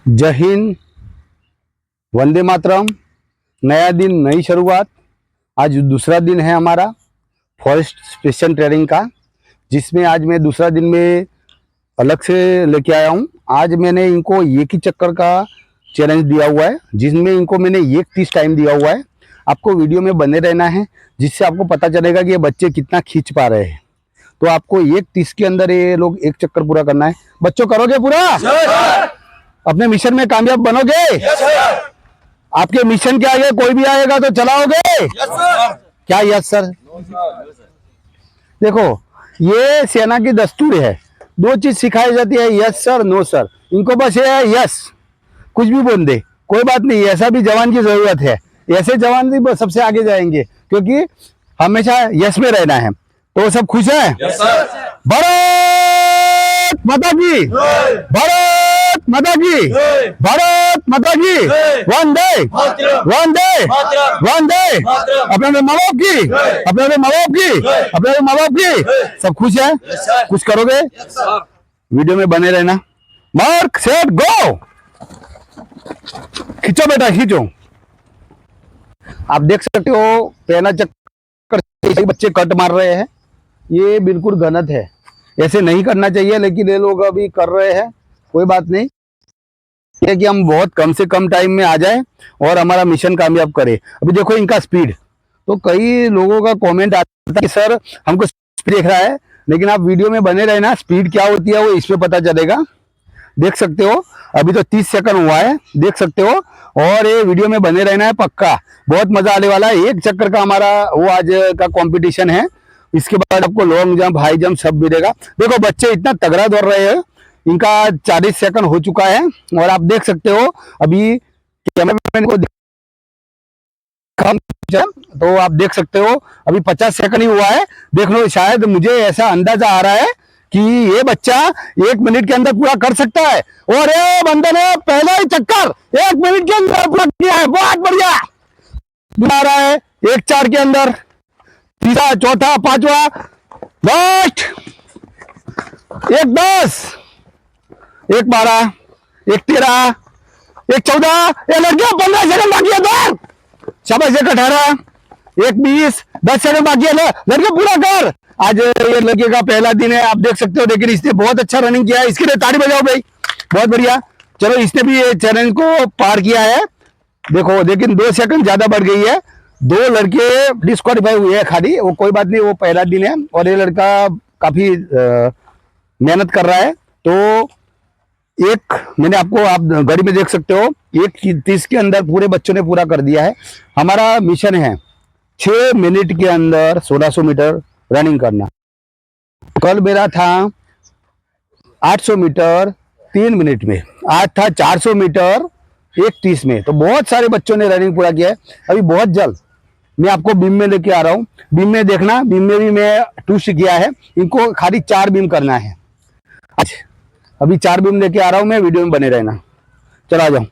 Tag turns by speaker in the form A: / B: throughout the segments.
A: जय हिंद, वंदे मातरम। नया दिन, नई शुरुआत। आज दूसरा दिन है हमारा फॉरेस्ट स्पेशल ट्रेनिंग का, जिसमें आज मैं दूसरा दिन में अलग से लेके आया हूँ। आज मैंने इनको एक ही चक्कर का चैलेंज दिया हुआ है, जिसमें इनको मैंने 1:30 टाइम दिया हुआ है। आपको वीडियो में बने रहना है, जिससे आपको पता चलेगा कि ये बच्चे कितना खींच पा रहे हैं। तो आपको 1:30 के अंदर ये लोग एक चक्कर पूरा करना है। बच्चों, करोगे पूरा? अपने मिशन में कामयाब बनोगे? आपके मिशन के आगे कोई भी आएगा तो चलाओगे? क्या यस सर? देखो, ये सेना की दस्तूर है। दो चीज सिखाई जाती है, यस सर, नो सर। इनको बस ये है यस, कुछ भी बोल दे कोई बात नहीं। ऐसा भी जवान की जरूरत है। ऐसे जवान भी सबसे आगे जाएंगे, क्योंकि हमेशा यस में रहना है। तो सब खुश है? भारत माता की, भारत माता की, भारत माता की, वंदे वंदे वंदे। अपने माँ बाप की, अपने माँ बाप की, अपने माँ बाप की। सब खुश है? कुछ करोगे? वीडियो में बने रहना। Mark set go. खींचो बेटा, खींचो। आप देख सकते हो पहला चक्कर बच्चे कट मार रहे हैं। ये बिल्कुल गलत है, ऐसे नहीं करना चाहिए, लेकिन ये लोग अभी कर रहे हैं। कोई बात नहीं है कि हम बहुत कम से कम टाइम में आ जाए और हमारा मिशन कामयाब करें। अभी देखो इनका स्पीड। तो कई लोगों का कमेंट आता है कि सर हमको स्पीड देख रहा है, लेकिन आप वीडियो में बने रहना। स्पीड क्या होती है वो इसमें पता चलेगा। देख सकते हो अभी तो 30 सेकंड हुआ है, देख सकते हो। और ये वीडियो में बने रहना है पक्का, बहुत मजा आने वाला है। एक चक्कर का हमारा वो आज का कंपटीशन है। इसके बाद आपको लॉन्ग जंप, हाई जंप सब मिलेगा। देखो बच्चे इतना तगड़ा दौड़ रहे हैं। इनका 40 सेकंड हो चुका है और आप देख सकते हो अभी कैमरामैन को तो आप देख सकते हो अभी 50 सेकंड ही हुआ है। देख लो, शायद मुझे ऐसा अंदाजा आ रहा है कि ये बच्चा 1 मिनट के अंदर पूरा कर सकता है। और ये बंदे ने पहला ही चक्कर 1 मिनट के अंदर पूरा किया है। बहुत बढ़िया बना रहा है। 1:04 के अंदर, तीसरा, चौथा, पांचवा, लास्ट 1:10, 1:12, 1:13, 1:14। ये लड़कियां 15 सेकंड बाकी है। दौड़, शाबाश। 1:18, 1:20, 10 सेकंड बाकी है। लड़के पूरा कर। आज ये लड़के का पहला दिन है, आप देख सकते हो। लेकिन इसने बहुत अच्छा रनिंग किया है, इसके लिए ताली बजाओ भाई, बहुत बढ़िया। चलो, इसने भी ये चैलेंज को पार किया है। देखो, लेकिन 2 सेकंड ज्यादा बढ़ गई है। 2 लड़के डिस्क्वालीफाई हुए हैं खाली। वो कोई बात नहीं, वो पहला दिन है और ये लड़का काफी मेहनत कर रहा है। तो एक मैंने आपको, आप घड़ी में देख सकते हो, 1:30 के अंदर पूरे बच्चों ने पूरा कर दिया है। हमारा मिशन है 6 मिनट के अंदर 1600 मीटर रनिंग करना। कल मेरा था 800 मीटर 3 मिनट में, आज था 400 मीटर 1:30 में। तो बहुत सारे बच्चों ने रनिंग पूरा किया है। अभी बहुत जल्द मैं आपको बीम में लेके आ रहा हूँ। बीम में देखना, बीम में भी मैं टूस्ट किया है। इनको खाली 4 बीम करना है आज। अभी 4 बीम लेके आ रहा हूँ मैं, वीडियो में बने रहना। चलो आ जाओ।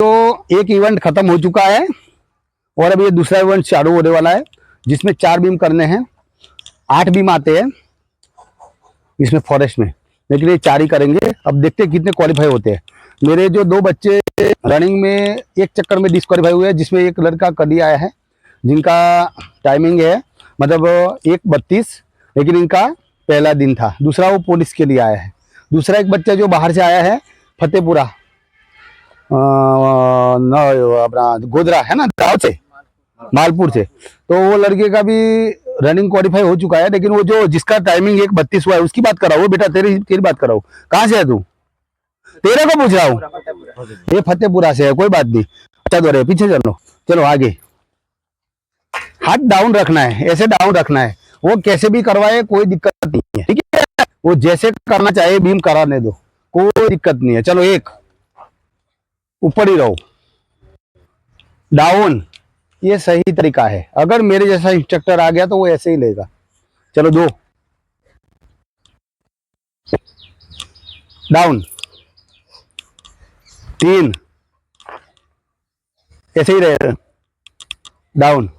A: तो एक इवेंट खत्म हो चुका है और अभी ये दूसरा इवेंट चालू होने वाला है, जिसमें 4 बीम करने हैं। 8 बीम आते हैं इसमें फॉरेस्ट में, लेकिन ये 4 ही करेंगे। अब देखते हैं कितने क्वालिफाई होते हैं। मेरे जो 2 बच्चे रनिंग में एक चक्कर में डिस्क्वालीफाई हुए हैं, जिसमें एक लड़का कल ही आया है, जिनका टाइमिंग है मतलब 1:32, लेकिन इनका पहला दिन था। दूसरा वो पुलिस के लिए आया है। दूसरा एक बच्चा जो बाहर से आया है, फतेहपुरा अपना गोधरा है ना, गाँव से, मालपुर से। तो वो लड़के का भी रनिंग क्वालिफाई हो चुका है। लेकिन वो जो जिसका टाइमिंग 1:32 हुआ है, उसकी बात कराओ बेटा। तेरी बात कराओ। कहाँ से है तू? तेरे को पूछ रहा हूँ। ये फतेहपुरा से है, कोई बात नहीं। अच्छा दो रहे, पीछे चलो। चलो आगे। हाथ डाउन रखना है, ऐसे डाउन रखना है। वो कैसे भी करवाए, कोई दिक्कत नहीं है, ठीक है। वो जैसे करना चाहे बीम कराने दो, कोई दिक्कत नहीं है। चलो, एक ऊपर ही रहो, डाउन। ये सही तरीका है। अगर मेरे जैसा इंस्ट्रक्टर आ गया तो वो ऐसे ही लेगा। चलो, 2 डाउन, 3 ऐसे ही रहेगा, डाउन,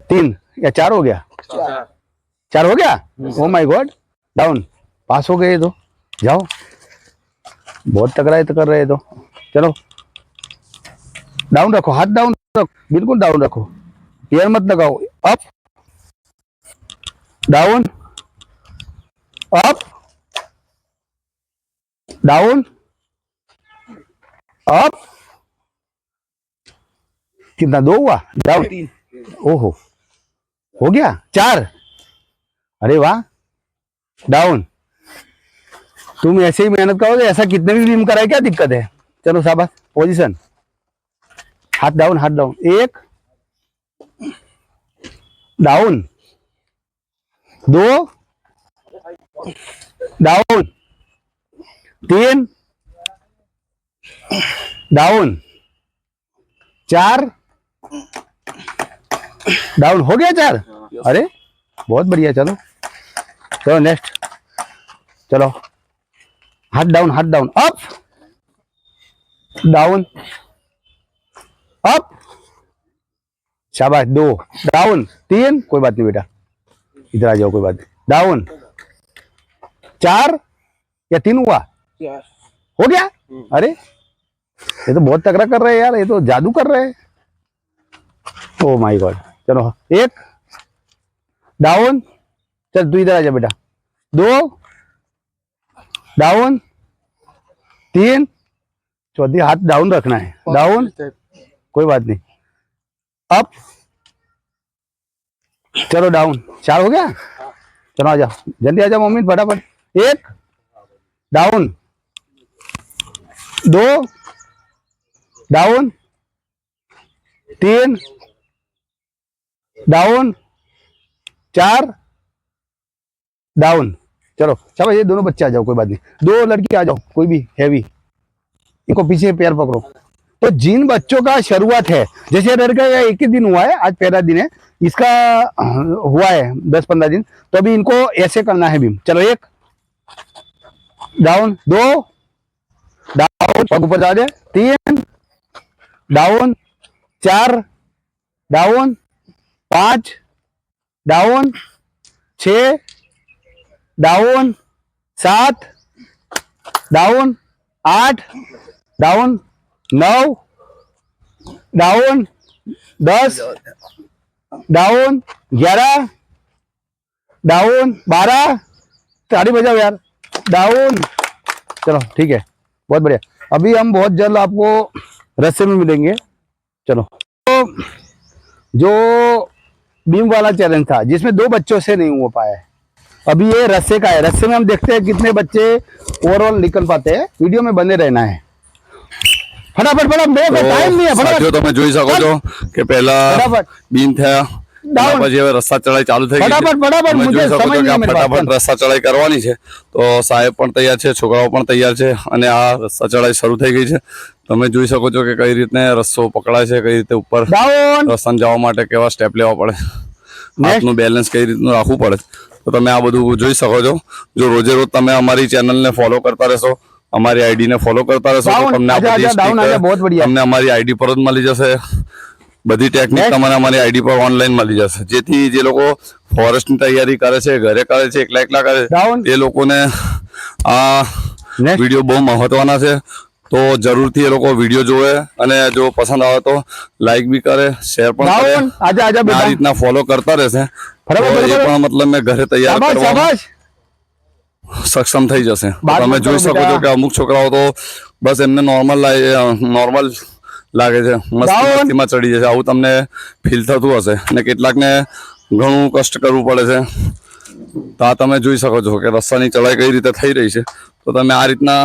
A: 3 या 4 हो गया? 4 हो गया। Oh my God, down. Pass हो गए तो जाओ। बहुत तगड़ा है तो कर रहे हैं तो चलो डाउन रखो, हाथ डाउन रखो, बिल्कुल डाउन रखो, पैर मत लगाओ, up down up down up, कितना 2 हुआ, डाउन, ओहो हो गया 4, अरे वाह, डाउन। तुम ऐसे ही मेहनत करोगे, ऐसा कितने भी बीम कराए, क्या दिक्कत है। चलो शाबाश, पोजीशन, हाथ down, 1 down, 2 down, 3 down, 4 down, हो गया 4, अरे बहुत बढ़िया। चलो चलो नेक्स्ट, चलो हाथ डाउन, अप डाउन अप, शाबाश, 2 डाउन, 3 कोई बात नहीं बेटा, इधर आ जाओ, कोई बात नहीं, डाउन, 4 या 3 हुआ, हो गया, अरे ये तो बहुत तगड़ा कर रहे हैं यार, ये तो जादू कर रहे हैं, ओ माय गॉड। चलो 1 डाउन, चल तू इधर आ जा बेटा, 2 डाउन, 3, चौथी हाथ डाउन रखना है, डाउन, कोई बात नहीं, अप, चलो डाउन, 4 हो गया, चलो आ जाओ, जल्दी आ जाओ मम्मी फटाफट, 1 डाउन, 2 डाउन, 3 डाउन, 4 डाउन, चलो शाबाश, ये दोनों बच्चे आ जाओ, कोई बात नहीं, 2 लड़की आ जाओ, कोई भी हैवी, इनको पीछे पैर पकड़ो। तो जिन बच्चों का शुरुआत है, जैसे लड़का का 1 ही दिन हुआ है, आज पहला दिन है इसका, हुआ है 10-15 दिन, तो अभी इनको ऐसे करना है बीम। चलो 1 डाउन, 2 डाउन, पग ऊपर जा दे, 3 down, 4 down, 5 down, 6 down, 7 down, 8 down, 9 down, 10 down, 11 down, 12, ताली बजाओ यार, डाउन। चलो ठीक है, बहुत बढ़िया। अभी हम बहुत जल्द आपको रस्से में मिलेंगे। चलो, तो जो बीम वाला चैलेंज था जिसमें 2 बच्चों से नहीं हो पाया है, अभी ये रस्से का है। रस्से में हम देखते हैं कितने बच्चे ओवरऑल निकल पाते हैं। वीडियो में बने रहना है। फटाफट टाइम नहीं है।
B: साथियों, તમે જોઈ શકો છો કે પહેલા બીમ થયા, પછી હવે રસ્તા ચડાઈ ચાલુ થઈ ગઈ છે। તમે જોઈ શકો છો કે આ ફટાફટ રસ્તા ચડાઈ કરવાની છે। તો સાહેબ પણ તૈયાર છે, છોકરાઓ પણ તૈયાર છે અને આ રસ્તા ચડાઈ શરૂ થઈ ગઈ છે। તમે જોઈ શકો છો કે કઈ રીતે રસ્તો પકડાય છે, કઈ રીતે ઉપર રસ્તામાં જવા માટે કેવા સ્ટેપ લેવા પડે, હાથનું બેલેન્સ કઈ રીતનું રાખવું પડે। તો તમે આ બધું જોઈ શકો છો। જો રોજે રોજ તમે અમારી ચેનલને ફોલો કરતા રહેશો, અમારી આઈડી ને ફોલો કરતા રહેશો, તો તમને આ બધી સ્ટીકર તમને અમારી આઈડી પર જ મળી જશે। બધી ટેકનિક તમને અમારી આઈડી પર ઓનલાઈન મળી જશે, જેથી જે લોકો ફોરેસ્ટની તૈયારી કરે છે, ઘરે કરે છે, એકલા કરે છે, એ લોકોને આ વિડીયો બહુ મહત્વના છે। તો જરૂરથી એ લોકો વિડીયો જોવે અને જો પસંદ આવે તો લાઈક બી કરે, શેર પણ કરે, આ રીતના ફોલો કરતા રહેશે। એ પણ મતલબ મેં ઘરે તૈયાર કરવા સક્ષમ થઈ જશે। તમે જોઈ શકો છો કે અમુક છોકરાઓ તો બસ એમને નોર્મલ લાગે છે, મસ્તીમાં ચડી જશે, આવું તમને ફીલ થતું હશે ને કેટલાકને ઘણું કષ્ટ કરવું પડે છે। તો આ તમે જોઈ શકો છો કે રસ્તાની ચડાઈ કઈ રીતે થઈ રહી છે। તો તમે આ રીતના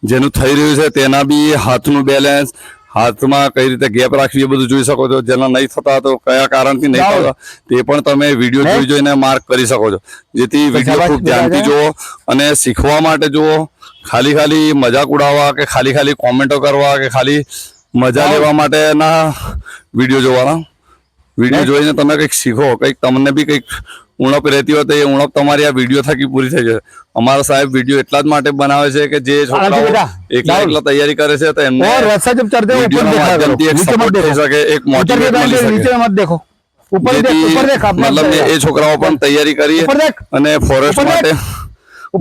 B: જેનું થઈ રહ્યું છે તેના બી હાથનું બેલેન્સ, હાથમાં કઈ રીતે ગેપ રાખવી, એ બધું જોઈ શકો છો। જેના નહીં થતા તો કયા કારણથી નહીં થતા તે પણ તમે વિડીયો જોઈને માર્ક કરી શકો છો, જેથી વિડીયો ખૂબ ધ્યાનથી જુઓ અને શીખવા માટે જુઓ। ખાલી મજાક ઉડાવવા કે ખાલી કોમેન્ટો કરવા કે ખાલી મજા લેવા માટેના વિડીયો જોવાના। વિડીયો જોઈને તમે કંઈક શીખો, કંઈક તમને બી કંઈક ઉણપ રહેતી હોય તો એ ઉણપ તમારી આ વિડીયો થકી પૂરી થઈ જશે। અમારા સાહેબ વિડીયો એટલા જ માટે બનાવે છે કે જે છોકરાઓ એકલા તૈયારી કરે છે તો એમને માધ્યમથી એક સપોર્ટ થઈ શકે, એક મોટિવેટ મળી શકે। મતલબ એ છોકરાઓ પણ તૈયારી કરી અને ફોરેસ્ટ માટે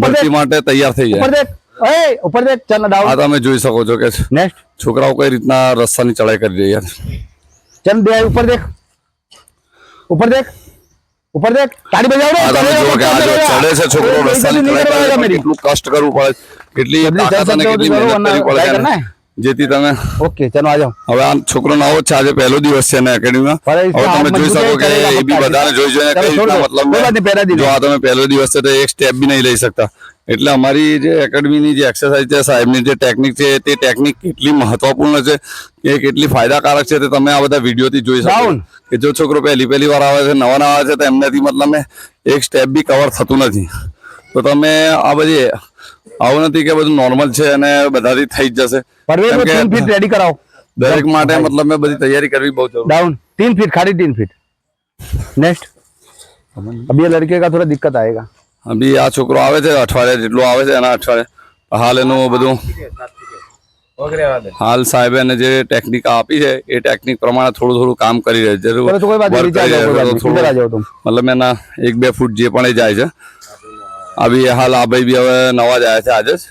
B: ભરતી માટે તૈયાર થઈ જાય।
A: ए ऊपर देख चल
B: આ
A: डाउन
B: તમે જોઈ શકો છો કે
A: नेक्स्ट
B: છોકરાઓ કઈ રીતના રસ્તાની ચડાઈ કરી રહ્યા છે।
A: चल दे ऊपर देख ऊपर देख ऊपर देख ताड़ी बजाओ रे
B: આ તમે જુઓ કે આ જો ચડે છે છોકરો રસ્તાની ચડાઈ કરે છે, કેટલું કષ્ટ કરવું પડે, કેટલી તાકાત અને કેટલી મહેનત કરવી પડે છે, જેથી તમે
A: ओके चलो आ जाओ
B: હવે આ છોકરો નવો જ છે, આજે પહેલો દિવસ છે ને એકેડમીમાં। હવે તમે જોઈ શકો કે એ બી બધાને જોઈ જોઈને કઈ રીતના મતલબ જો આ તમે પહેલો દિવસ છે તો એક સ્ટેપ બી નહીં લઈ શકતા। એટલે અમારી જે એકેડમીની જે એક્સરસાઇઝ છે, સાહેબની જે ટેકનિક છે, તે ટેકનિક કેટલી મહત્વપૂર્ણ છે કે કેટલી ફાયદાકારક છે તે તમે આ બધા વિડીયોથી જોઈ શકો કે જો છોકરો પહેલી વાર આવે છે, નવા આવે છે, તો એમનાથી મતલબ એક સ્ટેપ બી કવર થતું નથી। તો તમે આ બધી આવું નથી કે બધું નોર્મલ છે અને બધાથી થઈ જ જશે,
A: परवेज 3 फीट रेडी कराओ
B: દરેક માટે મતલબ મેં બધી તૈયારી કરવી બહુ જરૂરી।
A: डाउन 3 फीट खाली 3 फीट नेक्स्ट अब ये लड़के का थोड़ा दिक्कत आएगा
B: અભી આ છોકરો આવે છે અઠવાડિયા જેટલું આવે છે, એના અઠવાડિયા હાલ એનું બધું હાલ સાહેબે એને જે ટેકનિક આપી છે એ ટેકનિક પ્રમાણે થોડું થોડું કામ કરી રહ્યા છે।
A: चलो तो कोई बात नहीं, नीचे आ जाओ, कोई बात नहीं, इधर आ जाओ तुम।
B: મતલબ એના 1-2 ફૂટ જે પણ એ જાય છે। અભી હાલ આ ભાઈ બી હવે નવા જ આવ્યા છે આજે જ,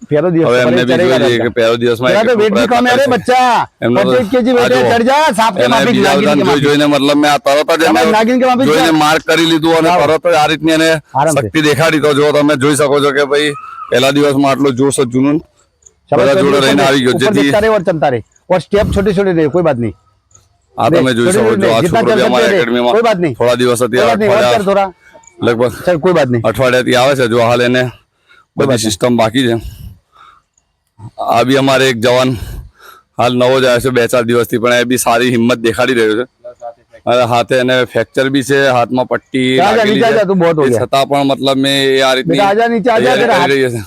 A: पहलो दिवस
B: હવે એમને બી જોઈએ કે પહેલો દિવસમાં
A: तेरा तो वेट भी कम है रे बच्चा, 25 केजी वेट है, चढ़ जा सांप के माफी
B: બીજા
A: नागिन
B: બધાને
A: के माफी
B: જોઈને મતલબ મેં આ તરત જ એને
A: नागिन के माफी
B: જોઈને માર્ક કરી લીધું અને તરત જ આ રીતની એને
A: આરામથી।
B: શક્તિ દેખાડી। તો જો તમે જોઈ શકો છો કે ભાઈ પહેલા દિવસમાં આટલો જોશ જુનૂન બધા જોડે રહીને આવી ગયો, જેથી
A: देखता रहे और चलता रहे और स्टेप छोटे छोटे रहे, कोई बात नहीं।
B: આ તમે જોઈ શકો છો આ
A: जितना
B: છોકરો
A: चल
B: બી અમારા
A: सकते थे,
B: એકેડમીમાં
A: कोई बात नहीं,
B: થોડા દિવસ
A: कोई बात नहीं, और कर थोड़ा,
B: લગભગ
A: चल कोई बात नहीं।
B: અઠવાડિયાથી આવે છે। જો હાલ એને બધી સિસ્ટમ બાકી છે। આ બી અમારે એક જવાન હાલ નવો જ આવ્યો છે 2-4 દિવસથી, પણ એ બી સારી હિંમત દેખાડી રહ્યો છે અને હાથે એને ફ્રેક્ચર બી છે, હાથમાં પટ્ટી લાગેલી
A: नीचे आ जा, तू बहुत हो
B: છે,
A: गया
B: છતાં પણ મતલબ મેં એ આ રીતની
A: बेटा, आजा नीचे, आजा
B: તૈયારી
A: तेरा
B: કરી રહી છે।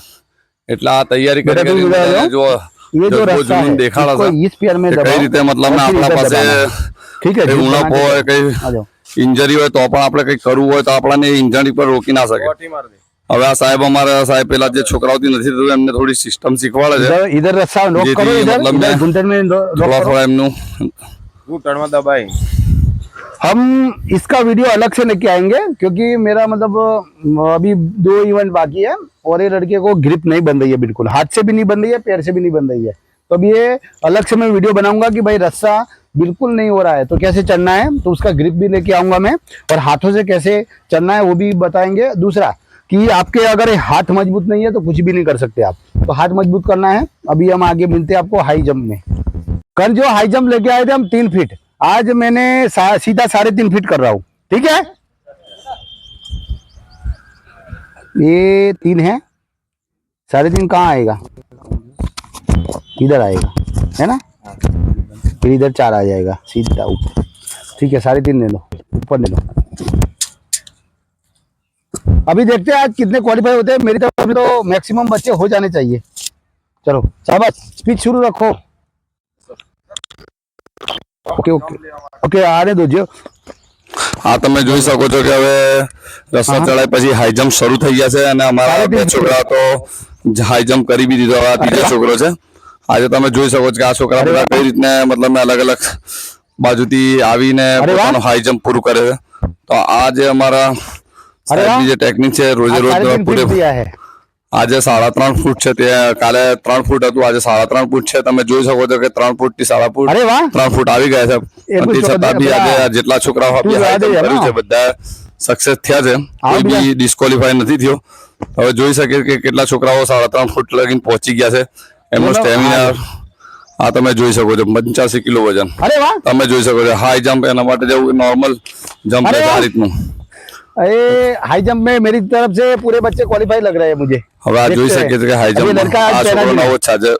B: એટલે આ તૈયારી
A: बेटा,
B: કરી
A: तू इधर आ
B: કરીને
A: जाओ।
B: જો
A: ये जो
B: જગબો
A: रास्ता
B: જુનૂન
A: है
B: દેખાડે
A: इसको
B: છે
A: इस पैर में
B: કે
A: दबाओ
B: કઈ રીતે મતલબ
A: और फिर
B: આપણા
A: इधर
B: પાસે
A: दबाना। ठीक है,
B: કઈ
A: जिप
B: ઉણપ
A: बना
B: હોય,
A: के
B: કઈ
A: आ जाओ।
B: ઇન્જરી હોય તો પણ આપણે કઈ કરવું હોય તો આપણને ઇન્જરી પર રોકી ના શકે। હવે આ સાહેબ અમારા સાહેબ પેલા જે છોકરાઓથી નથી થતું એમને થોડી સિસ્ટમ શીખવાડે છે,
A: इधर रास्ता लॉक
B: જેથી
A: करो, इधर
B: मतलब
A: इधर
B: मैं
A: घुंटन में लॉक
B: થોડા
A: करो।
B: થોડા એમનું
C: घुटन दबाई।
A: हम इसका वीडियो अलग से लेके आएंगे क्योंकि मेरा मतलब अभी 2 इवेंट बाकी है और ये लड़के को ग्रिप नहीं बन रही है, बिल्कुल हाथ से भी नहीं बन रही है, पैर से भी नहीं बन रही है। तो अब ये अलग से मैं वीडियो बनाऊंगा कि भाई रस्सा बिल्कुल नहीं हो रहा है तो कैसे चलना है, तो उसका ग्रिप भी लेके आऊंगा मैं और हाथों से कैसे चलना है वो भी बताएंगे। दूसरा कि आपके अगर हाथ मजबूत नहीं है तो कुछ भी नहीं कर सकते आप, तो हाथ मजबूत करना है। अभी हम आगे मिलते हैं आपको हाई जंप में। कल जो हाई जंप लेके आए थे हम 3 फीट, आज मैंने सीधा 3.5 फीट कर रहा हूँ, ठीक है। ये 3 है, 3.5 कहाँ आएगा, इधर आएगा है ना, फिर इधर 4 आ जाएगा सीधा ऊपर, ठीक है। 3.5 ले लो, ऊपर ले लो। अभी देखते हैं आज कितने क्वालिफाई होते हैं। मेरी तरफ तो मैक्सिमम बच्चे हो जाने चाहिए। चलो शाबाश, स्पीच शुरू रखो। ओके ओके ओके, आने दो जो।
B: આ તમે જોઈ શકો છો કે હવે રસ્તા ચડાઈ પછી હાઈ જમ્પ શરૂ થઈ ગયા છે અને અમારા બે છોકરા તો હાઈ જમ્પ કરી બી દીધો। આ ત્રીજો છોકરો છે। આજે તમે જોઈ શકો છો કે આ છોકરા બધા કઈ રીતને મતલબ અલગ અલગ બાજુથી આવીને પોતાનું હાઈ જમ્પ પૂરું કરે છે। તો આ જે અમારા સાહેબની જે ટેકનિક છે રોજે રોજ પૂરે
A: दिया है
B: આજે 3.5 ફૂટ છે, તે કાલે 3 ફૂટ હતું, આજે 3.5 ફૂટ છે। તમે જોઈ શકો છો કે 3 ફૂટ થી 3.5 ફૂટ
A: अरे वाह
B: 3 ફૂટ આવી ગયા છે।
A: એટલું
B: તે છતાં બી આજે જેટલા છોકરાઓ
A: તું
B: હાઈ
A: યાદ
B: જમ્પ
A: છે
B: કર્યું
A: ને?
B: છે બધા સક્સેસ થયા છે, કોઈ બી ડિસ્કોલિફાય નથી થયો। હવે જોઈ શકે કે કેટલા છોકરાઓ 3.5 ફૂટ લગીને પહોંચી ગયા છે। એમનો સ્ટેમિના આ તમે જોઈ શકો છો 85 કિલો વજન।
A: अरे वाह,
B: તમે જોઈ શકો છો હાઈ જમ્પ એના માટે જેવું નોર્મલ જમ્પ
A: અરે
B: છે આ
A: વાહ।
B: રીતનું।
A: अरे हाई जंप में मेरी तरफ से पूरे बच्चे क्वालिफाई लग रहे हैं मुझे।
B: હવે આ જોઈ
A: देखते
B: શકીએ
A: हैं।
B: છીએ કે હાઈ
A: अभी
B: જમ્પ
A: लड़का
B: આ
A: आज
B: છોકરો
A: पहला दिन
B: નવો
A: है।
B: જ છે આજે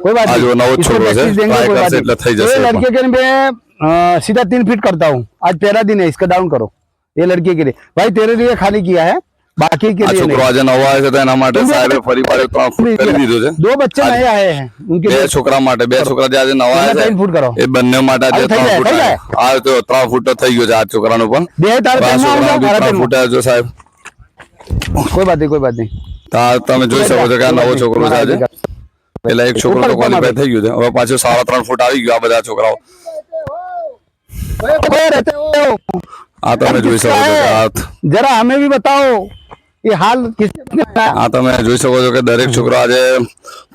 A: कोई बात
B: આ जो नवो
A: नहीं, इसको
B: छोकरो है,
A: practice देंगे,
B: ट्राई
A: कोई
B: करसे
A: बात
B: એટલે થઈ
A: नहीं।
B: જશે
A: ये
B: પણ।
A: लड़के के लिए मैं सीधा 3 फीट करता हूँ। आज पहला दिन है, इसका डाउन करो। ये लड़के के लिए भाई तेरे लिए खाली किया है, बाकी के
B: આ
A: लिए
B: છોકરો
A: नहीं।
B: આજે નવો આવ્યો છે તો એના માટે સાહેબે ફરી પાછું 3 ફૂટ કરી દીધું છે।
A: 2 बच्चे नए आए हैं उनके
B: બે
A: लिए
B: છોકરા માટે બે છોકરા જે આજે નવા આવ્યા
A: 3 फूट करो।
B: છે એ બંને માટે આજે
A: થઈ
B: 3
A: જાય,
B: ફૂટ
A: થઈ જાય।
B: આ તો 3 ફૂટ તો થઈ ગયો છે આ છોકરાનું પણ।
A: બે તાર
B: આ
A: પેનમાં
B: છોકરાનું
A: આવજો,
B: બી
A: મારા
B: 3
A: પેનમાં।
B: ફૂટ જો સાહેબ
A: कोई बात नहीं, कोई बात नहीं।
B: તો આ તમે જોઈ શકો છો કે આ નવો છોકરો છે આજે। પેલા એક છોકરો તો ક્વોલિફાઈ થઈ ગયો છે, હવે પાછું 3.5 ફૂટ આવી ગયો આ બધા છોકરાઓ।
A: कोई रहते हो
B: આ તમે જોઈ શકો છો કે આ
A: जरा हमें भी बताओ ये हाल किसने बनाया?
B: हाँ તમે જોઈ શકો છો કે દરેક છોકરો આજે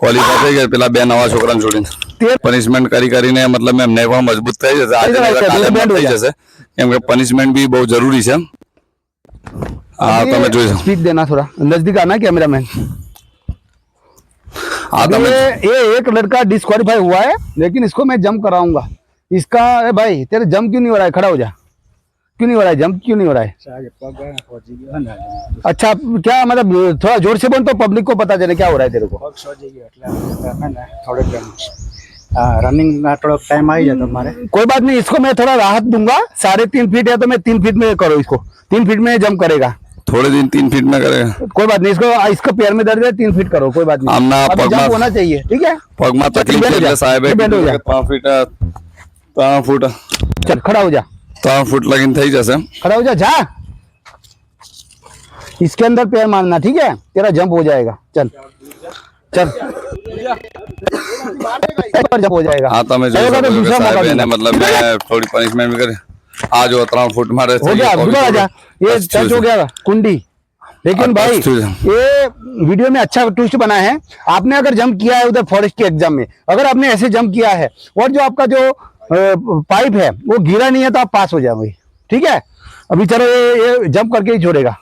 B: ક્વોલિફાય થઈ ગયા, પેલા બે નવા છોકરાને છોડીને પનિશમેન્ટ કરી કરીને મતલબ એમને પણ મજબૂત થઈ જશે, આજે નહીં તો કાલે પણ થઈ જશે, કેમ કે પનિશમેન્ટ બી બહુ જરૂરી છે। हाँ તમે જોઈ શકો,
A: स्पीड देना थोड़ा नजदीक आना कैमरामैन।
B: हाँ તમે
A: ये एक लड़का डिस्क्वालीफाई हुआ है, लेकिन इसको मैं जंप कराऊंगा। इसका ए भाई तेरे जंप क्यों नहीं हो रहा है? खड़ा हो जा, क्यों नहीं हो रहा है? जंप क्यों नहीं हो रहा है? अच्छा क्या मतलब थोड़ा जोर से बोल तो पब्लिक को पता चले क्या हो रहा है तेरे को।
D: रनिंग थोड़ा टाइम आई जाता हमारे।
A: कोई बात नहीं, इसको मैं थोड़ा राहत दूंगा। 3.5 फीट है तो मैं 3 फीट में करो इसको, 3 फीट में जंप करेगा।
B: थोड़े दिन 3 फीट में करेगा,
A: कोई बात नहीं, इसको पैर में दर्द है 3 फीट करो, कोई बात नहीं।
B: આમના
A: अभी
B: પગમાં
A: जंप होना चाहिए, ठीक है।
B: પગમાં તકલીફ છે એટલે સાહેબે
A: બેન્ડ હો જા,
B: 3 ફૂટ
A: चल खड़ा हो जा,
B: 3 ફૂટ લગીને થઈ જશે।
A: खड़ा हो जा, जा इसके अंदर पैर मारना, ठीक है, तेरा जंप हो जाएगा। चल चल जंप हो जाएगा।
B: हाँ તમે જોઈ શકો છો કે સાહેબ એને મતલબ મેં થોડી પનિશમેન્ટ भी કરી। આ જો 3 ફૂટ મારે
A: हो गया, दूर आ जा, ये टच हो गया कुंडी। लेकिन भाई ये वीडियो में अच्छा ट्विस्ट बना है। आपने अगर जंप किया है उधर फॉरेस्ट के एग्जाम में, अगर आपने ऐसे जंप किया है और जो आपका जो पाइप है वो गिरा नहीं है तो आप पास हो जाओगे, ठीक है। अभी चलो ये जंप करके ही छोड़ेगा,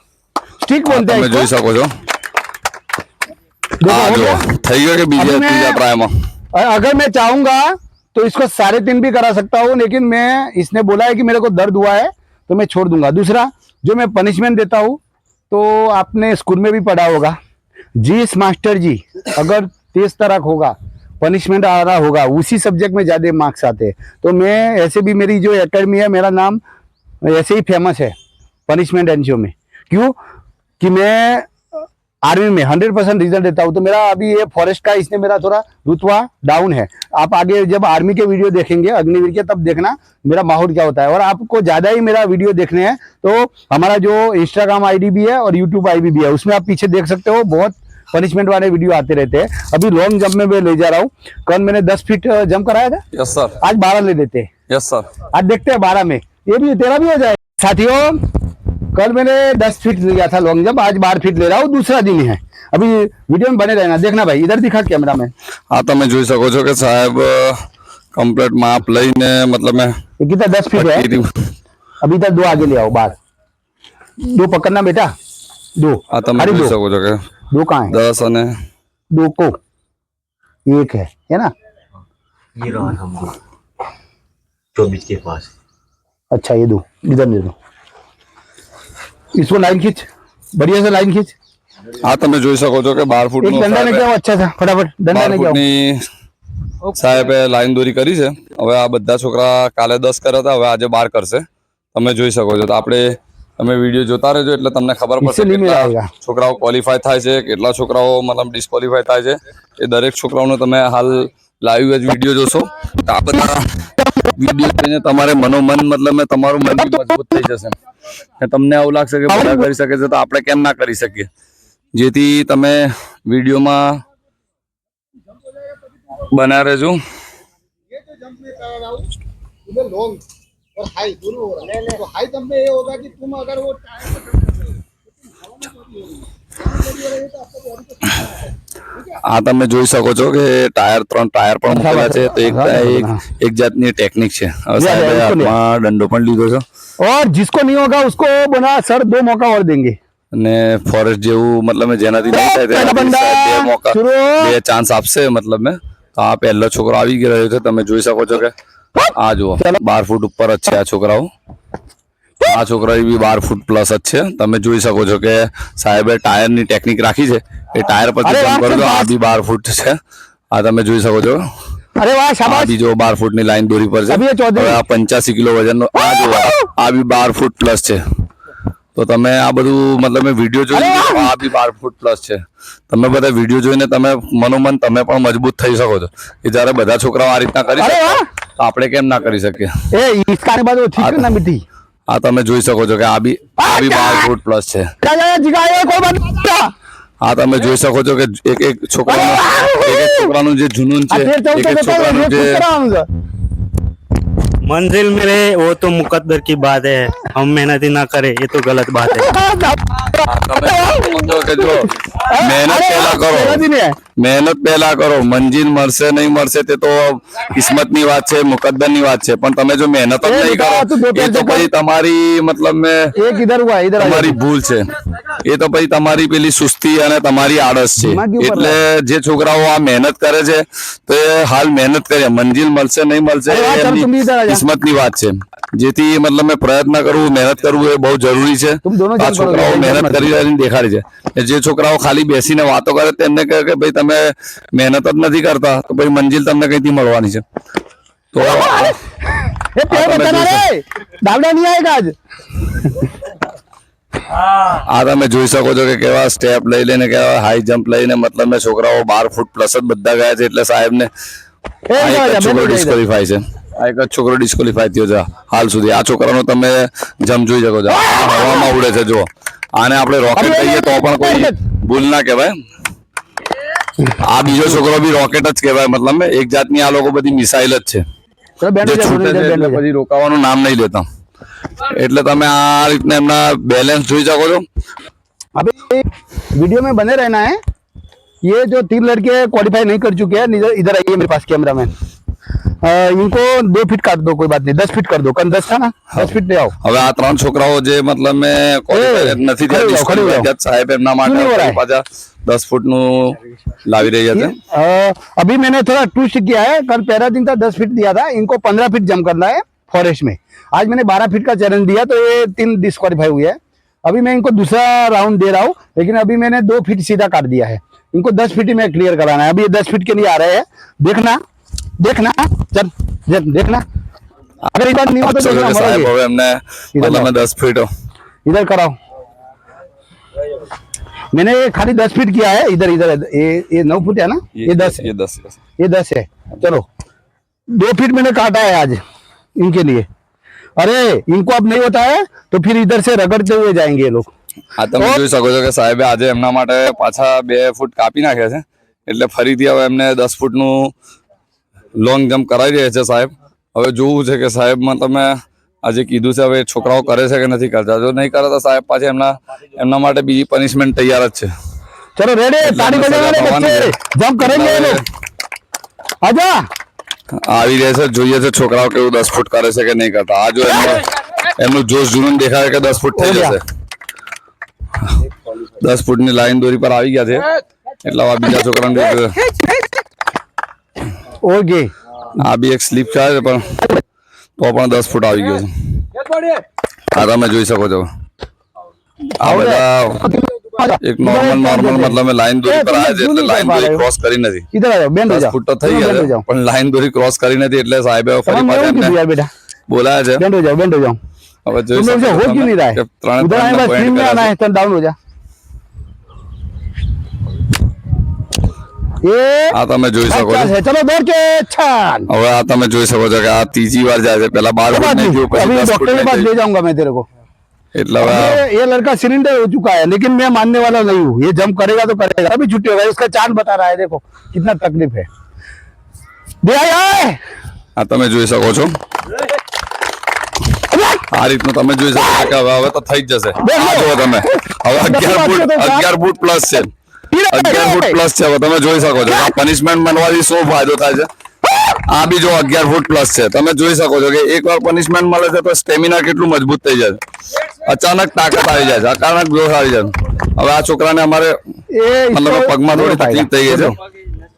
A: स्टिक बोलते हैं
B: તમે જોઈ
A: इसको।
B: શકો છો।
A: देखो,
B: આ
A: हो
B: જો
A: गया।
B: થઈ ગયો કે બીજા
A: अभी मैं-
B: ત્રીજા ટ્રાયમાં
A: अगर मैं चाहूंगा तो इसको 3.5 भी करा सकता हूँ, लेकिन मैं इसने बोला है कि मेरे को दर्द हुआ है तो मैं छोड़ दूंगा। दूसरा जो मैं पनिशमेंट देता हूँ तो आपने स्कूल में भी पढ़ा होगा, जीएस मास्टर जी अगर 23 तरह होगा पनिशमेंट आ रहा होगा, उसी सब्जेक्ट में ज्यादा मार्क्स आते हैं। तो मैं ऐसे भी मेरी जो एकेडमी है, मेरा नाम ऐसे ही फेमस है पनिशमेंट एनजीओ में। क्यों कि मैं आर्मी में 100% रिजल्ट देता हूँ। तो मेरा अभी ये फॉरेस्ट का इसने मेरा थोड़ा रुतबा डाउन है। आप आगे जब आर्मी के वीडियो देखेंगे अग्निवीर के, तब देखना मेरा माहौल क्या होता है। और आपको ज्यादा ही मेरा वीडियो देखने हैं तो हमारा जो इंस्टाग्राम आईडी भी है और यूट्यूब आईडी भी है, उसमें आप पीछे देख सकते हो, बहुत पनिशमेंट वाले वीडियो आते रहते हैं। अभी लॉन्ग जंप में मैं ले जा रहा हूँ। कल मैंने 10 फीट जंप कराया था,
B: यस सर,
A: आज 12 ले लेते हैं।
B: Yes sir.
A: आज देखते हैं 12 में, ये भी तेरा भी हो जाएगा। साथियों कल मैंने 10 फीट लिया था लॉन्ग जंप, आज 12 फीट ले रहा हूँ, दूसरा दिन है। अभी वीडियो में बने रहना, देखना भाई, इधर दिखा कैमरा में।
B: हाँ તમે જોઈ શકો છો કે સાહેબ કમ્પ્લીટ માપ લઈને મતલબ મેં
A: ये कितना 10 फीट है। अभी इधर 2 आगे ले आओ, 12 2 पकड़ना बेटा, 2
B: આ તમે
A: खाली
B: જોઈ
A: 2
B: શકો છો કે
A: 2 कहाँ है?
B: 10 અને
A: 2 को 1 है ना।
D: ये रहा हमको 24 के पास।
A: अच्छा ये 2 इधर ले दो, इसको लाइन खींच, बढ़िया से लाइन खींच।
B: આ તમે જોઈ શકો છો કે 12
A: एक
B: ફૂટનો
A: डंडा ने क्या अच्छा था, फटाफट डंडा
B: 12
A: ने क्या।
B: ફૂટની સાહેબે લાઈન દોરી કરી છે। હવે આ બધા છોકરા કાલે 10 કર્યા હતા, હવે આજે 12 કરશે। તમે જોઈ શકો છો। તો આપણે તમે વિડીયો જોતા રહેજો એટલે તમને ખબર પડશે
A: इससे नहीं
B: કેટલા
A: मिलाएगा।
B: છોકરાઓ ક્વોલિફાય થાય છે, કેટલા છોકરાઓ મતલબ ડિસ્ક્વોલિફાય થાય છે। એ દરેક છોકરાઓનો તમે હાલ લાઈવ જ વિડીયો જોશો તો આ બધા વિડીયો જોઈને તમારે મનોમન મતલબ મેં તમારું મન બી મજબૂત થઈ જશે કે તમને આવું લાગશે કે બધા કરી શકે છે તો આપણે કેમ ના કરી શકીએ। જેથી તમે વિડીયોમાં બના રહેજો।
A: ये जो जंप में करा रहा हूँ उधर लॉन्ग और हाई दोनों हो रहा है। तो हाई जंप में ये होगा कि तुम अगर वो टायर को
B: આ તમે જોઈ શકો છો કે ટાયર 3 ટાયર પણ મૂકેલા છે। તો એક જાતની ટેકનિક છે। હવે સાહેબે હાથમાં દંડો પણ લીધો છે
A: और जिसको नहीं होगा उसको बोला सर 2 मौका और देंगे।
B: અને ફોરેસ્ટ જેવું મતલબ મેં જેનાથી નહીં થાય તેનાથી સાહેબ 2 મોકા 2 ચાન્સ આપશે। મતલબ મેં તો આ પહેલો છોકરો આવી ગયો છે। તમે જોઈ શકો છો કે આ જુઓ 12 ફૂટ ઉપર જ છે આ છોકરાઓ। આ છોકરા બી 12 ફૂટ પ્લસ જ છે। તમે જોઈ શકો છો કે સાહેબે ટાયરની ટેકનિક રાખી છે। એ ટાયર પરથી જમ્પ કરો તો આ બી 12 ફૂટ છે। આ તમે જોઈ શકો છો।
A: अरे वाह
B: આ
A: शाबाश।
B: બી જો 12 ફૂટની લાઈન દોરી પર છે।
A: અભી એ 14
B: હવે આ 85 કિલો વજનનો આ જો આ બી 12 ફૂટ પ્લસ છે। તો તમે આ બધું મતલબ મેં વિડીયો જોઈને આ બી 12 ફૂટ પ્લસ છે। તમે બધા વિડીયો જોઈને તમે મનોમન તમે પણ મજબૂત થઈ શકો છો કે જ્યારે બધા છોકરાઓ આ રીતના કરી શકે તો આપણે કેમ ના કરી શકીએ।
A: ए इसका बाद वो ठीक करना मिट्टी।
B: આ તમે જોઈ શકો છો કે આ બી 12 ફૂટ પ્લસ છે।
A: जा जा जिगा ये कोई बात नहीं।
B: આ તમે જોઈ શકો છો કે એક છોકરાનું જે જુનૂન છે, એક છોકરાનું જે
E: मंजिल मिले वो तो मुकद्दर की बात है, हम मेहनत ही ना करें ये तो गलत बात है।
B: તમે સમજો કે જો મહેનત પહેલા કરો, મહેનત પહેલા કરો, મંજિલ મળશે નહીં મળશે તે તો કિસ્મતની વાત છે, મુકદ્દરની વાત છે, પણ તમે જો મહેનત જ નહીં કરો એ તો પછી તમારી મતલબ મેં
A: एक इधर हुआ इधर आ
B: તમારી ભૂલ છે, એ તો પછી તમારી પેલી સુસ્તી અને તમારી આળસ છે। એટલે જે છોકરાઓ આ મહેનત કરે છે તો એ હાલ મહેનત કરે, મંજિલ મળશે નહીં મળશે એ એમની કિસ્મતની વાત છે। જેથી મતલબ મેં પ્રયત્ન કરવું, મહેનત કરવું એ બહુ જરૂરી છે। આ છોકરાઓ મહેનત કરી રહ્યા દેખાડી છે। જે છોકરાઓ ખાલી બેસીને વાતો કરે તેમને કહે કે ભાઈ તમે મહેનત જ નથી કરતા તો પછી મંજિલ તમને કઈથી મળવાની છે। તો
A: ये प्यार बताना रे दावड़ा नहीं आएगा आज
B: આ તમે જોઈ શકો છો કે કેવા સ્ટેપ લઈ લઈને કેવા હાઈ જમ્પ લઈને મતલબ મેં છોકરાઓ 12 ફૂટ પ્લસ જ બધા ગયા છે। એટલે સાહેબને છોકરો ડિસ્કોલિફાય છે, આ એક જ છોકરો ડિસ્કોલિફાય થયો છે હાલ સુધી। આ છોકરાનો તમે જમ્પ જોઈ શકો છો, હવામાં ઉડે છે। જો આને આપણે રોકેટ કહીએ તો પણ કોઈ ભૂલ ના કહેવાય। આ બીજો છોકરો બી રોકેટ જ કહેવાય, મતલબ એક જાતની આ લોકો બધી મિસાઇલ જ છે જે છૂટે છે એટલે પછી રોકાવાનું નામ નહીં લેતા। એટલે તમે આ રીતના એમના બેલેન્સ જોઈ શકો છો।
A: अभी वीडियो में बने रहना है। ये जो 3 लड़के क्वालिफाई नहीं कर चुके हैं, इधर इधर आइए मेरे पास कैमरामैन, इनको 2 फीट काट दो, कोई बात नहीं 10 फीट कर दो, कल 10 था ना 10 फीट ले आओ।
B: હવે આ ત્રણ છોકરાઓ જે મતલબ મેં ક્વોલિફાય નથી થયા disqualified સાહેબ એમના માટે પાછા 10 ફૂટ નું લાવી રહ્યા છે।
A: अभी मैंने थोड़ा ट्विस्ट किया है, कल पहला दिन था 10 फीट दिया था, इनको 15 फीट जंप करना है फॉरेस्ट में। आज मैंने 12 फीट का चैलेंज दिया तो ये 3 डिस्क्वालीफाई हुए हैं। अभी मैं इनको दूसरा राउंड दे रहा हूँ, लेकिन अभी मैंने 2 फीट सीधा काट दिया है, इनको 10 फीट ही में क्लियर कराना है। अभी ये 10 फीट के लिए आ रहे हैं, देखना देखना चल देखना, अगर एक बार नहीं होता तो
B: સાહેબ હવે એમને મતલબ 10 ફીટ
A: इधर कराओ। मैंने खाली 10 फीट किया है, इधर इधर ये 9 फुट है ना, ये 10 है, ये 10 है। चलो 2 फीट मैंने काटा है आज इनके लिए। अरे इनको अब नहीं होता है तो फिर इधर से रगड़ते हुए जाएंगे ये लोग।
B: આ તમે જોઈ શકો છો કે સાહેબે આજે એમના માટે પાછા 2 ફૂટ કાપી નાખ્યા છે। એટલે ફરીથી હવે એમને 10 ફૂટનું લોંગ જમ્પ કરાવી રહ્યા છે સાહેબ। હવે જોવું છે કે સાહેબ તમે આજે કીધું છે હવે છોકરાઓ કરે છે કે નથી કરતા। જો નહીં કરે તો સાહેબ પાછા એમના માટે બીજી પનિશમેન્ટ તૈયાર જ છે।
A: चलो रेडी, ताली बजाने बच्चे जंप करेंगे ये लोग, आजा।
B: આવી રહ્યા છે, જોઈએ છે છોકરાઓ કેવું 10 ફૂટ કરે છે કે નહીં કરતા। આ જો એમનું જોશ જુનૂન દેખાય કે 10 ફૂટ થઈ જશે। 10 ફૂટની લાઈન દોરી પર આવી ગયા છે એટલે આ બીજા છોકરાને
A: ओके
B: આ બી એક સ્લીપ થાય પણ તો પણ 10 ફૂટ આવી ગયો છે। આ તમે જોઈ શકો છો આ બધા એક નોર્મલ मतलब લાઈન દોરી પર આવે છે એટલે લાઈન દોરી ક્રોસ કરી નથી।
A: इधर आ जाओ, बेंड हो
B: 10
A: जाओ,
B: ફૂટ તો થઈ ગયા છે પણ લાઈન દોરી ક્રોસ કરી નથી એટલે સાહેબે ફરી પાછા એમને
A: यार बेटा
B: બોલાયા છે।
A: बेंड हो जाओ, बेंड हो जाओ।
B: હવે જોઈ
A: तुम लोग
B: શકો
A: से हो
B: છો
A: क्यों नहीं रहा है,
B: કે ત્રણે
A: उधर आए बस स्ट्रीम में आना है, चल डाउन हो जा। ये
B: આ તમે જોઈ શકો છો।
A: है, चलो दौड़ के छान।
B: હવે આ તમે જોઈ શકો છો કે આ ત્રીજી વાર જાય છે। પહેલા 12 ફૂટ નહીં ગયું, પછી
A: अभी
B: 10 ફૂટ
A: डॉक्टर के
B: નહીં
A: पास
B: ગયું।
A: ले जाऊंगा मैं तेरे को।
B: એટલે હવે
A: ये लड़का सिलेंडर हो चुका है, लेकिन मैं मानने वाला नहीं हूँ, ये जंप करेगा तो करेगा। अभी छुट्टी होगा, इसका चांद बता रहा है, देखो कितना तकलीफ है। दे आए
B: આ તમે જોઈ શકો છો। આ રીતનું તમે જોઈ શકો છો કે હવે તો થઈ જ જશે। આ જુઓ તમે હવે 11 ફૂટ પ્લસ છે, 11 ફૂટ પ્લસ છે। હવે તમે જોઈ શકો છો પનિશમેન્ટ મળવાથી શું ફાયદો થાય છે। આ બી જો 11 ફૂટ પ્લસ છે। તમે જોઈ શકો છો કે એકવાર પનિશમેન્ટ મળે છે તો સ્ટેમિના કેટલું મજબૂત થઈ જાય છે। અચાનક તાકાત આવી જાય છે, અચાનક જોશ આવી જાય છે। હવે આ છોકરાને અમારે મતલબ પગમાં થોડી તકલીફ થઈ ગઈ છે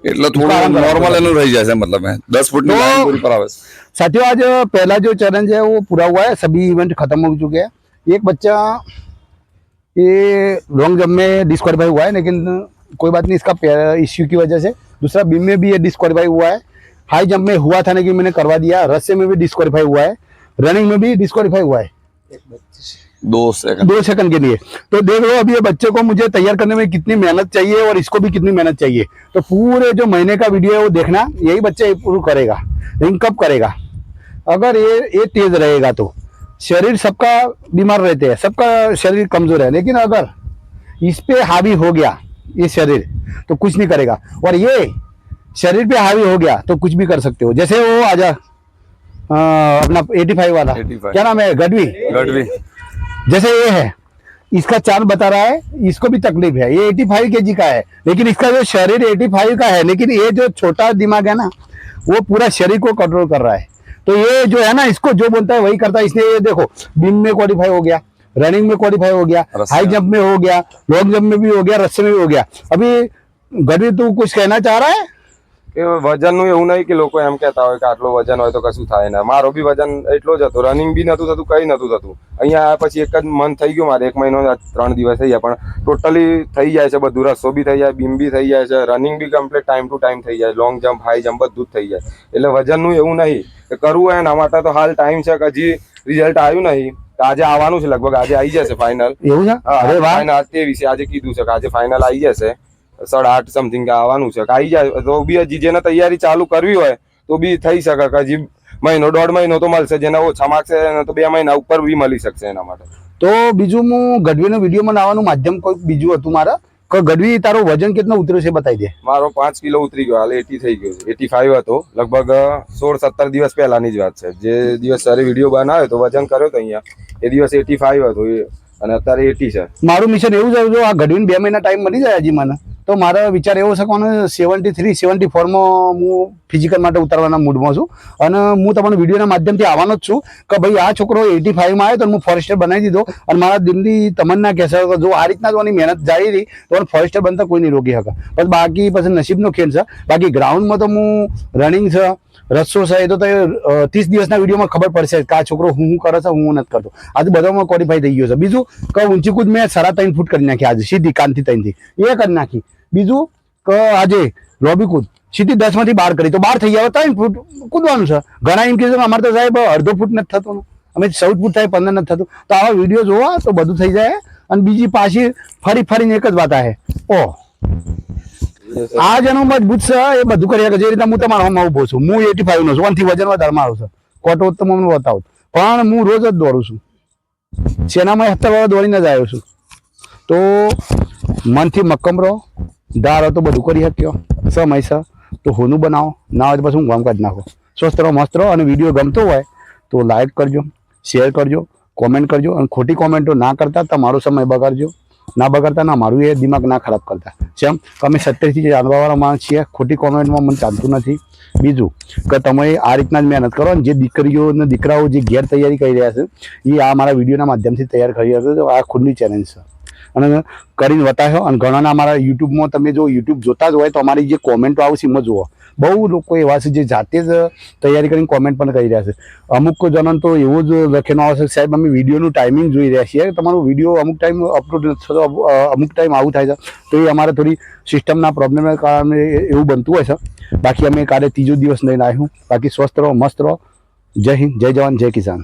B: એટલે થોડું નોર્મલ એનું રહી જાય છે। मतलब 10 फुट ની લાઈન પૂરી પર આવે છે।
A: साथियों आज पहला जो चैलेंज है वो पूरा हुआ है, सभी इवेंट खत्म हो चुके हैं। एक बच्चा ये लॉन्ग जंप में डिस्क्वालीफाई हुआ है, लेकिन कोई बात नहीं, इसका इश्यू की वजह से। दूसरा बीम में भी ये डिस्क्वालीफाई हुआ है, हाई जंप में हुआ था लेकिन मैंने करवा दिया, रस्से में भी डिस्क्वालीफाई हुआ है, रनिंग में भी डिस्क्वालीफाई हुआ है
B: 2 सेकंड
A: 2 सेकंड के लिए। तो देख लो अभी ये बच्चे को मुझे तैयार करने में कितनी मेहनत चाहिए और इसको भी कितनी मेहनत चाहिए। तो पूरे जो महीने का वीडियो है वो देखना, यही बच्चा इम्प्रूव करेगा। लेकिन कब करेगा, अगर ये तेज रहेगा तो। शरीर सबका बीमार रहते हैं, सबका शरीर कमजोर है, लेकिन अगर इस पे हावी हो गया ये शरीर तो कुछ नहीं करेगा। और ये शरीर पे हावी हो गया तो कुछ भी कर सकते हो। जैसे वो आजा अपना 85 वाला
B: 85
A: क्या नाम है, गढ़वी।
B: गढ़वी।
A: जैसे ये है, इसका चांद बता रहा है, इसको भी तकलीफ है, ये 85 केजी का है, लेकिन इसका जो शरीर 85 का है, लेकिन ये जो छोटा दिमाग है ना, वो पूरा शरीर को कंट्रोल कर रहा है। तो ये जो है ना, इसको जो बोलता है वही करता है। इसने ये देखो, बीम में क्वालिफाई हो गया, रनिंग में क्वालिफाई हो गया, हाई जंप में हो गया, लॉन्ग जंप में भी हो गया, रस्से में भी हो गया। अभी गढ़वी तू कुछ कहना चाह रहा है?
C: એ વજનનું એવું નહીં કે લોકો એમ કહેતા હોય કે આટલો વજન હોય તો કશું થાય ના. મારો બી વજન એટલો જ હતો, રનિંગ બી નતું થતું, કઈ નતું થતું. અહીંયા આવ્યા પછી એક જ મન થઈ ગયું મારે, 1 મહિનો 3 દિવસ થઈ ગયા, પણ ટોટલી થઈ જાય છે બધું. રસ્સો બી થઈ જાય, બીમ બી થઈ જાય છે, રનિંગ બી કમ્પ્લીટ ટાઈમ ટુ ટાઈમ થઈ જાય, લોંગ જમ્પ, હાઈ જમ્પ બધું જ થઈ જાય. એટલે વજનનું એવું નહીં કે કરવું હોય એના માટે તો હાલ ટાઈમ છે કે હજી રિઝલ્ટ આવ્યું નહીં. આજે આવવાનું છે, લગભગ આજે આવી જશે ફાઇનલ.
A: એવું છે? અરે વાહ,
C: ફાઇનલ 23 આજે કીધું છે કે આજે ફાઇનલ આવી જશે. 8:30 સમથિંગ આવવાનું છે. આવી જાય તો બી હજી જેને તૈયારી ચાલુ કરવી હોય તો બી થઈ શકે કે હજી મહિનો 1.5 મહિનો તો મળશે. જેને ઓછા માર્ક્સ છે એને તો 2 મહિના ઉપર બી મળી શકશે એના માટે.
A: તો બીજું હું ગઢવીનો વિડીયોમાં આવવાનું માધ્યમ કોઈ બીજું હતું મારા કે ગઢવી તારો વજન કેટલો ઉતર્યો છે બતાવી દે.
C: મારો 5 કિલો ઉતરી ગયો, હાલ 80 થઈ ગયો છે. 85 હતો, લગભગ 16-17 દિવસ પહેલાની જ વાત છે. જે દિવસ સરે વિડીયો બનાવ્યો તો વજન કર્યો તો અહીંયા, એ દિવસ 85 હતો અને અત્યારે 80 છે.
A: મારું મિશન એવું છે, જો આ ગઢવીને 2 મહિના ટાઈમ મળી જાય હજી મને, તો મારો વિચાર એવો છે કે 73-74 માં હું ફિઝિકલ માટે ઉતારવાના મૂડમાં છું. અને હું તમને વિડીયોના માધ્યમથી આવવાનો જ છું કે ભાઈ આ છોકરો 85 માં આવ્યો તો હું ફોરેસ્ટર બનાવી દીધો. અને મારા દિલની તમન્ના કહેશે કે જો આ રીતના જો આની મહેનત જારી રહી તો ફોરેસ્ટર બનતા કોઈ નહીં રોકી શકે. પણ બાકી પછી નસીબનો ખેલ છે. બાકી ગ્રાઉન્ડમાં તો હું રનિંગ છે, રસ્સો છે, એ તો 30 દિવસના વિડીયોમાં ખબર પડશે કે આ છોકરો હું કરે છે, હું નથી કરતો. આજે બધામાં ક્વોલિફાઈ થઈ ગયો છે. બીજું કે ઊંચી કૂદ મેં 3.5 ફૂટ કરી નાખી આજે, સીધી કાનથી 3થી એ કરી નાખી. બીજું કે આજે લોબી કૂદ સીધી 10 માંથી 12 કરી, તો 12 થઈ જાય, 3 ફૂટ કૂદવાનું છે. ઘણા એમ કહે છે અમારે તો સાહેબ 1/2 ફૂટ નથી થતું, અમે 14 ફૂટ થાય 15 નથી થતું. તો આવા વિડીયો જોવા તો બધું થઈ જાય. અને બીજી પાછી ફરીને એક જ વાત આવે, ઓહ આ જેનું મજબૂત છે એ બધું કરી શકે. જે રીતે હું તમારા હમણાં ઉભો છું, હું 85 નો છું, 1 થી વજન વધારે મારું છે. કોટો તો મને બતાવું, પણ હું રોજ જ દોડું છું. સેનામાં 70 વાળા દોડીને જ આવ્યો છું. તો મનથી મક્કમ રહો, ધારો તો બધું કરી શક્યો. સમય છે તો હોનું બનાવો, ના હોય તો પછી હું કામ કરી નાખો. સ્વસ્થ રહો, મસ્ત રહો. અને વિડીયો ગમતો હોય તો લાઈક કરજો, શેર કરજો, કોમેન્ટ કરજો. અને ખોટી કોમેન્ટો ના કરતા, તમારો સમય બગાડજો ના બગાડતા, ના મારું એ દિમાગ ના ખરાબ કરતા. જેમ અમે 70થી જાણવાવાળા માણસ છીએ, ખોટી કોમેન્ટમાં મને ચાલતું નથી. બીજું કે તમે આ રીતના જ મહેનત કરો. અને જે દીકરીઓ અને દીકરાઓ જે ઘેર તૈયારી કરી રહ્યા છે એ આ મારા વિડીયોના માધ્યમથી તૈયાર કરી રહ્યા છે. આ ખુદની ચેલેન્જ છે અને કરીને બતાવ્યો. અને ઘણાના અમારા યુટ્યુબમાં તમે જો યુટ્યુબ જોતા જ હોય તો અમારી જે કોમેન્ટો આવશે એમાં જુઓ. બહુ લોકો એવા છે જે જાતે જ તૈયારી કરીને કોમેન્ટ પણ કરી રહ્યા છે. અમુક જણ તો એવું જ લખેલું આવે છે, સાહેબ અમે વિડીયોનું ટાઈમિંગ જોઈ રહ્યા છીએ, તમારું વિડીયો અમુક ટાઈમ અપલોડ નથી થતો, અમુક ટાઈમ આવું થાય છે. તો એ અમારે થોડી સિસ્ટમના પ્રોબ્લેમના કારણે એવું બનતું હોય છે. બાકી અમે કાલે 3જો દિવસ લઈને આવ્યું. બાકી સ્વસ્થ રહો, મસ્ત રહો. જય હિન્દ, જય જવાન, જય કિસાન.